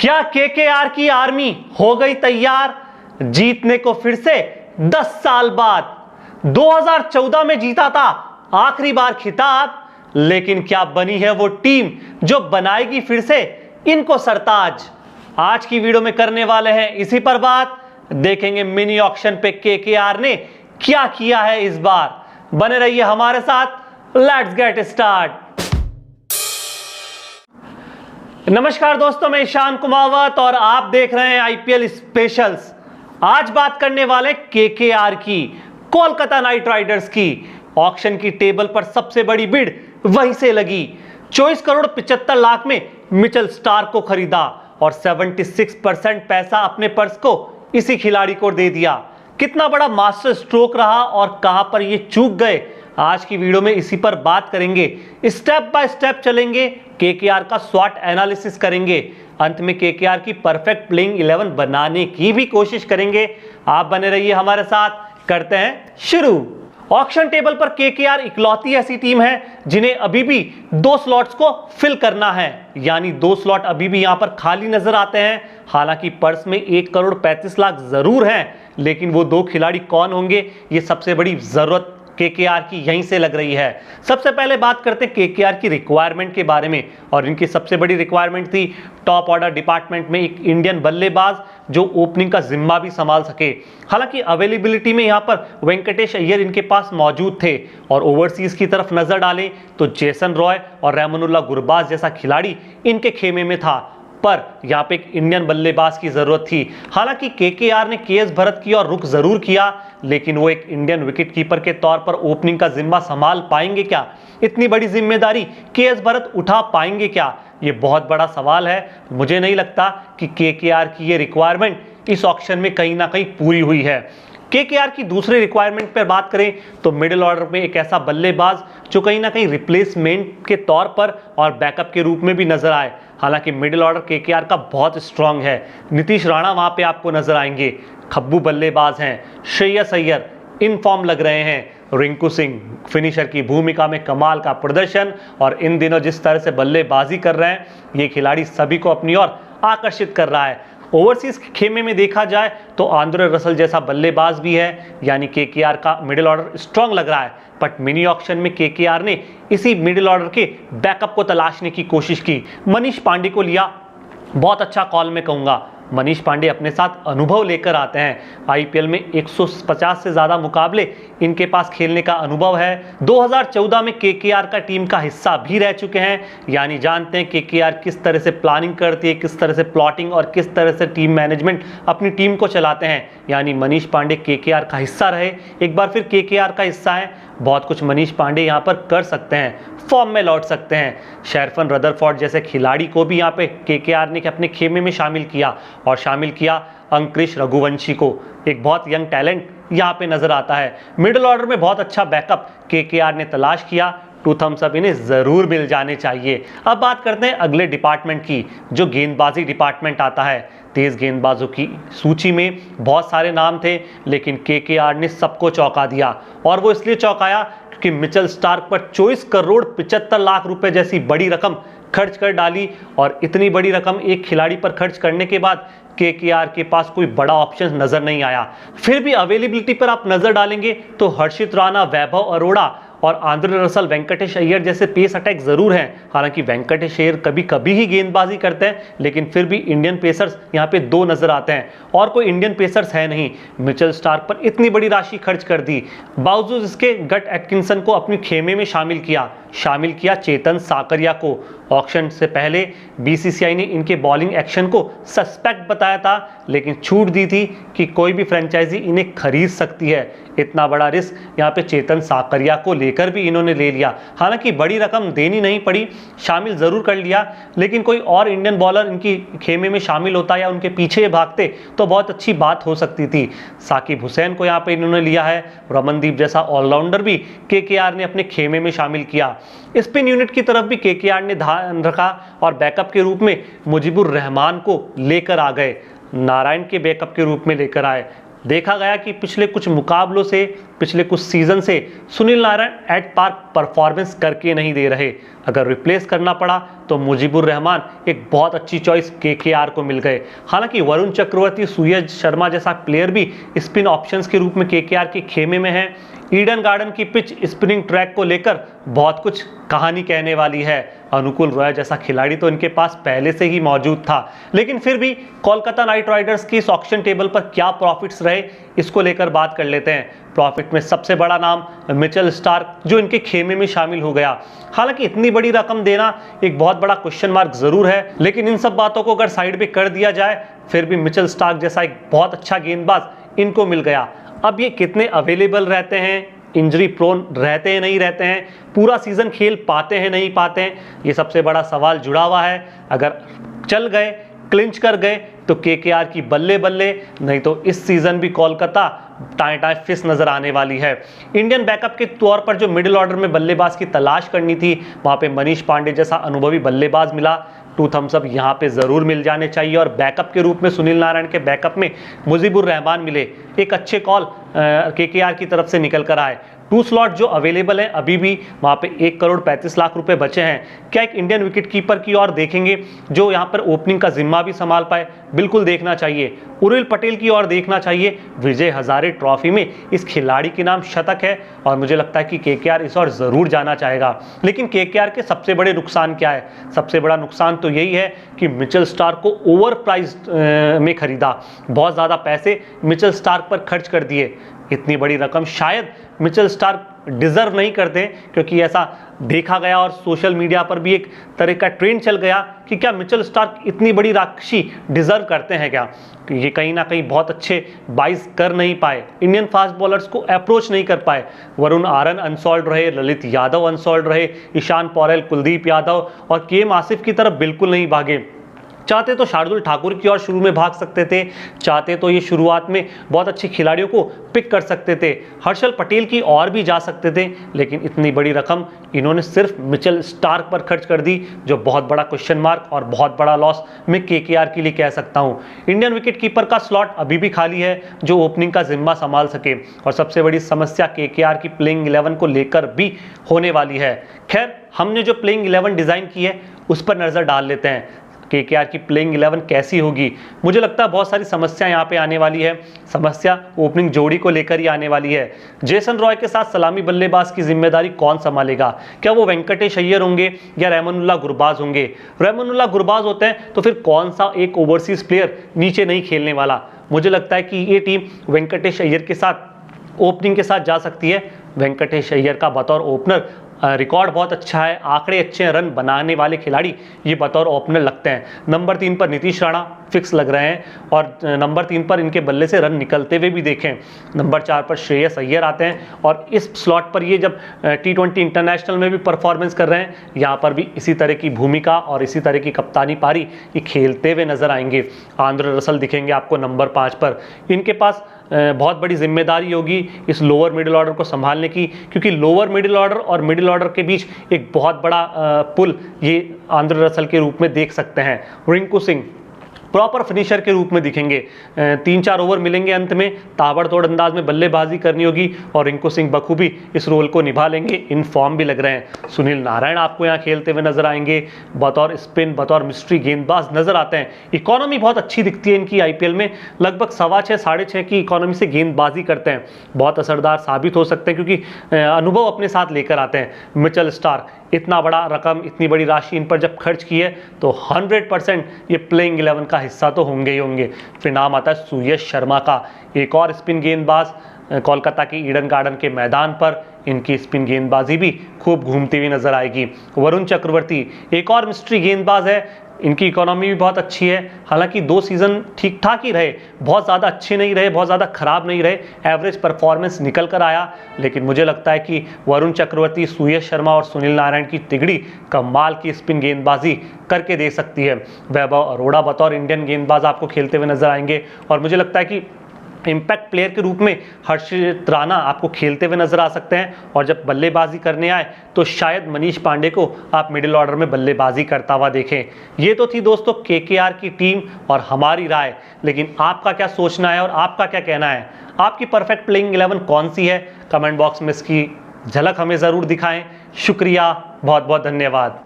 क्या केकेआर की आर्मी हो गई तैयार जीतने को फिर से 10 साल बाद? 2014 में जीता था आखिरी बार खिताब, लेकिन क्या बनी है वो टीम जो बनाएगी फिर से इनको सरताज? आज की वीडियो में करने वाले हैं इसी पर बात। देखेंगे मिनी ऑक्शन पे केकेआर ने क्या किया है इस बार। बने रहिए हमारे साथ, लेट्स गेट स्टार्ट। नमस्कार दोस्तों, मैं ईशान कुमावत और आप देख रहे हैं आईपीएल स्पेशल्स। आज बात करने वाले केकेआर की, कोलकाता नाइट राइडर्स की। ऑक्शन की टेबल पर सबसे बड़ी बिड वहीं से लगी। 24 करोड़ 75 लाख में मिचेल स्टार्क को खरीदा और 76% पैसा अपने पर्स को इसी खिलाड़ी को दे दिया। कितना बड़ा मास्टर स्ट्रोक रहा और कहां पर ये चूक गए, आज की वीडियो में इसी पर बात करेंगे। स्टेप बाय स्टेप चलेंगे, केकेआर का स्वॉट एनालिसिस करेंगे, अंत में केकेआर की परफेक्ट प्लेइंग 11 बनाने की भी कोशिश करेंगे। आप बने रहिए हमारे साथ, करते हैं शुरू। ऑक्शन टेबल पर केकेआर इकलौती ऐसी टीम है जिन्हें अभी भी 2 स्लॉट्स को फिल करना है, यानी 2 स्लॉट अभी भी यहां पर खाली नजर आते हैं। हालांकि पर्स में 1 करोड़ 35 लाख जरूर हैं, लेकिन वो 2 खिलाड़ी कौन होंगे, ये सबसे बड़ी जरूरत केकेआर की यहीं से लग रही है। सबसे पहले बात करते हैं केकेआर की रिक्वायरमेंट के बारे में, और इनकी सबसे बड़ी रिक्वायरमेंट थी टॉप ऑर्डर डिपार्टमेंट में एक इंडियन बल्लेबाज जो ओपनिंग का जिम्मा भी संभाल सके। हालांकि अवेलेबिलिटी में यहां पर वेंकटेश अय्यर इनके पास मौजूद थे, और ओवरसीज की तरफ नजर डालें तो जेसन रॉय और रहमानुल्लाह गुरबाज जैसा खिलाड़ी इनके खेमे में था, पर यहां पे एक इंडियन बल्लेबाज की जरूरत थी। हालांकि केकेआर ने केएस भरत की और रुख जरूर किया, लेकिन वो एक इंडियन विकेटकीपर के तौर पर ओपनिंग का जिम्मा संभाल पाएंगे क्या? इतनी बड़ी जिम्मेदारी केएस भरत उठा पाएंगे क्या? ये बहुत बड़ा सवाल है। मुझे नहीं लगता कि केकेआर की ये रिक्वायरमेंट इस ऑक्शन में कहीं ना कहीं पूरी हुई है। केकेआर की दूसरी रिक्वायरमेंट पर बात करें तो मिडिल ऑर्डर में एक ऐसा बल्लेबाज जो कहीं ना कहीं रिप्लेसमेंट के तौर पर और बैकअप के रूप में भी नजर आए। हालांकि मिडिल ऑर्डर केकेआर का बहुत स्ट्रांग है। नीतीश राणा वहां पे आपको नजर आएंगे, खब्बू बल्लेबाज हैं, श्रेयस अय्यर इन फॉर्म लग रहे हैं, रिंकू सिंह फिनिशर की भूमिका में कमाल का प्रदर्शन, और इन दिनों जिस तरह से बल्लेबाजी कर रहे हैं ये खिलाड़ी सभी को अपनी ओर आकर्षित कर रहा है। ओवरसीज के खेमे में देखा जाए तो आंद्रे रसल जैसा बल्लेबाज भी है, यानी केकेआर का मिडिल ऑर्डर स्ट्रांग लग रहा है। बट मिनी ऑक्शन में केकेआर ने इसी मिडिल ऑर्डर के बैकअप को तलाशने की कोशिश की। मनीष पांडे को लिया, बहुत अच्छा कॉल मैं कहूँगा। मनीष पांडे अपने साथ अनुभव लेकर आते हैं। आईपीएल में 150 से ज़्यादा मुकाबले इनके पास खेलने का अनुभव है। 2014 में केकेआर का टीम का हिस्सा भी रह चुके हैं, यानी जानते हैं केकेआर किस तरह से प्लानिंग करती है, किस तरह से प्लॉटिंग और किस तरह से टीम मैनेजमेंट अपनी टीम को चलाते हैं। यानी मनीष पांडे केकेआर का हिस्सा रहे, एक बार फिर केकेआर का हिस्सा है। बहुत कुछ मनीष पांडे यहाँ पर कर सकते हैं, फॉर्म में लौट सकते हैं। शेरफन रदरफोर्ड जैसे खिलाड़ी को भी यहाँ पे केकेआर ने अपने खेमे में शामिल किया, और शामिल किया अंकृश रघुवंशी को, एक बहुत यंग टैलेंट यहाँ पे नजर आता है। मिडिल ऑर्डर में बहुत अच्छा बैकअप केकेआर ने तलाश किया। 2 थम्स अप इन्हें जरूर मिल जाने चाहिए। अब बात करते हैं अगले डिपार्टमेंट की, जो गेंदबाजी डिपार्टमेंट आता है। तेज गेंदबाजों की सूची में बहुत सारे नाम थे, लेकिन केकेआर ने सबको चौंका दिया, और वो इसलिए चौंकाया क्योंकि मिचेल स्टार्क पर 24 करोड़ 75 लाख रुपए जैसी बड़ी रकम खर्च कर डाली, और इतनी बड़ी रकम एक खिलाड़ी पर खर्च करने के बाद केकेआर के पास कोई बड़ा ऑप्शन नजर नहीं आया। फिर भी अवेलेबिलिटी पर आप नजर डालेंगे तो हर्षित राणा, वैभव अरोड़ा और आंद्रे रसल, वेंकटेश अय्यर जैसे पेस अटैक जरूर हैं। हालांकि वेंकटेश अय्यर कभी कभी ही गेंदबाजी करते हैं, लेकिन फिर भी इंडियन पेसर्स यहाँ पे 2 नजर आते हैं, और कोई इंडियन पेसर्स है नहीं। मिचेल स्टार्क पर इतनी बड़ी राशि खर्च कर दी, बावजूद इसके गट एटकिंसन को अपने खेमे में शामिल किया चेतन साकरिया को। ऑक्शन से पहले बीसीसीआई ने इनके बॉलिंग एक्शन को सस्पेक्ट बताया था, लेकिन छूट दी थी कि कोई भी फ्रेंचाइजी इन्हें खरीद सकती है। इतना बड़ा रिस्क यहाँ पे चेतन साकरिया को लेकर भी इन्होंने ले लिया। हालांकि बड़ी रकम देनी नहीं पड़ी, शामिल जरूर कर लिया, लेकिन कोई और इंडियन बॉलर इनकी खेमे में शामिल होता या उनके पीछे भागते तो बहुत अच्छी बात हो सकती थी। साकिब हुसैन को यहाँ पे इन्होंने लिया है। रमनदीप जैसा ऑलराउंडर भी केकेआर ने अपने खेमे में शामिल किया। स्पिन यूनिट की तरफ भी केकेआर ने ध्यान रखा, और बैकअप के रूप में मुजीबुर रहमान को लेकर आ गए, नारायण के बैकअप के रूप में लेकर आए। देखा गया कि पिछले कुछ मुकाबलों से पिछले कुछ सीजन से Sunil Narine at par performance करके नहीं दे रहे। अगर रिप्लेस करना पड़ा तो मुजीबुर रहमान एक बहुत अच्छी चॉइस केकेआर को मिल गए। हालांकि वरुण चक्रवर्ती, सूर्य शर्मा जैसा प्लेयर भी स्पिन ऑप्शंस के रूप में केकेआर के खेमे में है। ईडन गार्डन की पिच स्पिनिंग ट्रैक को लेकर बहुत कुछ कहानी कहने वाली है। अनुकूल रॉय जैसा खिलाड़ी तो इनके पास पहले से ही मौजूद था, लेकिन फिर भी कोलकाता नाइट राइडर्स की इस ऑक्शन टेबल पर क्या प्रॉफिट्स रहे, इसको लेकर बात कर लेते हैं। प्रॉफिट में सबसे बड़ा नाम मिचेल स्टार्क, जो इनके खेमे में शामिल हो गया। हालांकि इतनी बड़ी रकम देना एक बहुत बड़ा क्वेश्चन मार्क जरूर है, लेकिन इन सब बातों को अगर साइड पे कर दिया जाए, फिर भी मिचेल स्टार्क जैसा एक बहुत अच्छा गेंदबाज इनको मिल गया। अब ये कितने अवेलेबल रहते हैं, इंजरी प्रोन रहते हैं नहीं रहते हैं, पूरा सीजन खेल पाते हैं नहीं पाते हैं, ये सबसे बड़ा सवाल जुड़ा हुआ है। अगर चल गए, क्लिंच कर गए तो केकेआर की बल्ले बल्ले, नहीं तो इस सीजन भी कोलकाता टाए टाए फिस नजर आने वाली है। इंडियन बैकअप के तौर पर जो मिडिल ऑर्डर में बल्लेबाज की तलाश करनी थी, वहां पे मनीष पांडे जैसा अनुभवी बल्लेबाज मिला। 2 थम्स अप यहाँ पे जरूर मिल जाने चाहिए। और बैकअप के रूप में सुनील नारायण के बैकअप में मुजीबुर रहमान मिले, एक अच्छे कॉल केकेआर की तरफ से निकल कर आए। 2 स्लॉट जो अवेलेबल हैं अभी भी, वहाँ पे 1 करोड़ 35 लाख रुपए बचे हैं। क्या एक इंडियन विकेट कीपर की ओर देखेंगे जो यहाँ पर ओपनिंग का जिम्मा भी संभाल पाए? बिल्कुल देखना चाहिए। उर्विल पटेल की ओर देखना चाहिए। विजय हजारे ट्रॉफी में इस खिलाड़ी के नाम शतक है और मुझे लगता है कि केकेआर इस ओर जरूर जाना चाहेगा। लेकिन केकेआर के सबसे बड़े नुकसान क्या है? सबसे बड़ा नुकसान तो यही है कि मिचेल स्टार्क को ओवर प्राइस्ड में खरीदा, बहुत ज़्यादा पैसे मिचेल स्टार्क पर खर्च कर दिए। इतनी बड़ी रकम शायद मिचेल स्टार्क डिजर्व नहीं करते, क्योंकि ऐसा देखा गया और सोशल मीडिया पर भी एक तरह का ट्रेंड चल गया कि क्या मिचेल स्टार्क इतनी बड़ी राशि डिजर्व करते हैं क्या? ये कहीं ना कहीं बहुत अच्छे बाइज कर नहीं पाए, इंडियन फास्ट बॉलर्स को अप्रोच नहीं कर पाए। वरुण आरन अनसॉल्व रहे, ललित यादव अनसॉल्व रहे, ईशान पौरेल, कुलदीप यादव और के आसिफ की तरफ बिल्कुल नहीं भागे। चाहते तो शार्दुल ठाकुर की ओर शुरू में भाग सकते थे, चाहते तो ये शुरुआत में बहुत अच्छे खिलाड़ियों को पिक कर सकते थे, हर्षल पटेल की ओर भी जा सकते थे, लेकिन इतनी बड़ी रकम इन्होंने सिर्फ मिचेल स्टार्क पर खर्च कर दी, जो बहुत बड़ा क्वेश्चन मार्क और बहुत बड़ा लॉस मैं केकेआर के लिए कह सकता हूँ। इंडियन विकेट कीपर का स्लॉट अभी भी खाली है जो ओपनिंग का जिम्मा संभाल सके, और सबसे बड़ी समस्या केकेआर की प्लेइंग 11 को लेकर भी होने वाली है। खैर, हमने जो प्लेइंग 11 डिजाइन की है उस पर नजर डाल लेते हैं। केकेआर की प्लेइंग 11 कैसी होगी? मुझे लगता है बहुत सारी समस्या यहाँ पे आने वाली है। समस्या ओपनिंग जोड़ी को लेकर ही आने वाली है। जेसन रॉय के साथ सलामी बल्लेबाज की जिम्मेदारी कौन संभालेगा? क्या वो वेंकटेश अय्यर होंगे या रहमानुल्लाह गुरबाज होंगे? रहमानुल्लाह गुरबाज होते हैं तो फिर कौन सा एक ओवरसीज प्लेयर नीचे नहीं खेलने वाला? मुझे लगता है कि ये टीम वेंकटेश अय्यर के साथ ओपनिंग के साथ जा सकती है। वेंकटेश अय्यर का बतौर ओपनर रिकॉर्ड बहुत अच्छा है, आंकड़े अच्छे हैं, रन बनाने वाले खिलाड़ी ये बतौर ओपनर लगते हैं। नंबर 3 पर नीतीश राणा फिक्स लग रहे हैं, और नंबर 3 पर इनके बल्ले से रन निकलते हुए भी देखें। नंबर 4 पर श्रेयस अय्यर आते हैं, और इस स्लॉट पर ये जब T20 इंटरनेशनल में भी परफॉर्मेंस कर रहे हैं, यहाँ पर भी इसी तरह की भूमिका और इसी तरह की कप्तानी पारी ये खेलते हुए नजर आएंगे। आंद्रे रसल दिखेंगे आपको नंबर 5 पर। इनके पास बहुत बड़ी जिम्मेदारी होगी इस लोअर मिडिल ऑर्डर को संभालने की, क्योंकि लोअर मिडिल ऑर्डर और मिडिल ऑर्डर के बीच एक बहुत बड़ा पुल ये आंद्रे रसल के रूप में देख सकते हैं। रिंकू सिंह प्रॉपर फिनिशर के रूप में दिखेंगे। 3-4 ओवर मिलेंगे, अंत में ताबड़तोड़ अंदाज में बल्लेबाजी करनी होगी और रिंकू सिंह बखूबी इस रोल को निभा लेंगे। इन फॉर्म भी लग रहे हैं। सुनील नारायण आपको यहाँ खेलते हुए नजर आएंगे, बतौर स्पिन बतौर मिस्ट्री गेंदबाज नजर आते हैं। इकोनॉमी बहुत अच्छी दिखती है इनकी आईपीएल में, लगभग 6.25 साढ़े 6 की इकोनॉमी से गेंदबाजी करते हैं। बहुत असरदार साबित हो सकते हैं क्योंकि अनुभव अपने साथ लेकर आते हैं। मिचेल स्टार्क इतना बड़ा रकम, इतनी बड़ी राशि इन पर जब खर्च की है तो 100% ये प्लेइंग 11 का हिस्सा तो होंगे ही होंगे। फिर नाम आता है सूर्य शर्मा का, एक और स्पिन गेंदबाज। कोलकाता की ईडन गार्डन के मैदान पर इनकी स्पिन गेंदबाजी भी खूब घूमती हुई नजर आएगी। वरुण चक्रवर्ती एक और मिस्ट्री गेंदबाज है, इनकी इकोनॉमी भी बहुत अच्छी है। हालांकि 2 सीजन ठीक ठाक ही रहे, बहुत ज़्यादा अच्छे नहीं रहे, बहुत ज़्यादा खराब नहीं रहे, एवरेज परफॉर्मेंस निकल कर आया। लेकिन मुझे लगता है कि वरुण चक्रवर्ती, सूर्य शर्मा और सुनील नारायण की तिगड़ी कमाल की स्पिन गेंदबाजी करके दे सकती है। वैभव अरोड़ा बतौर इंडियन गेंदबाज आपको खेलते हुए नजर आएंगे, और मुझे लगता है कि इम्पैक्ट प्लेयर के रूप में हर्षित राणा आपको खेलते हुए नजर आ सकते हैं, और जब बल्लेबाजी करने आए तो शायद मनीष पांडे को आप मिडिल ऑर्डर में बल्लेबाजी करता हुआ देखें। ये तो थी दोस्तों केकेआर की टीम और हमारी राय, लेकिन आपका क्या सोचना है और आपका क्या कहना है? आपकी परफेक्ट प्लेइंग 11 कौन सी है? कमेंट बॉक्स में इसकी झलक हमें ज़रूर दिखाएं। शुक्रिया, बहुत बहुत धन्यवाद।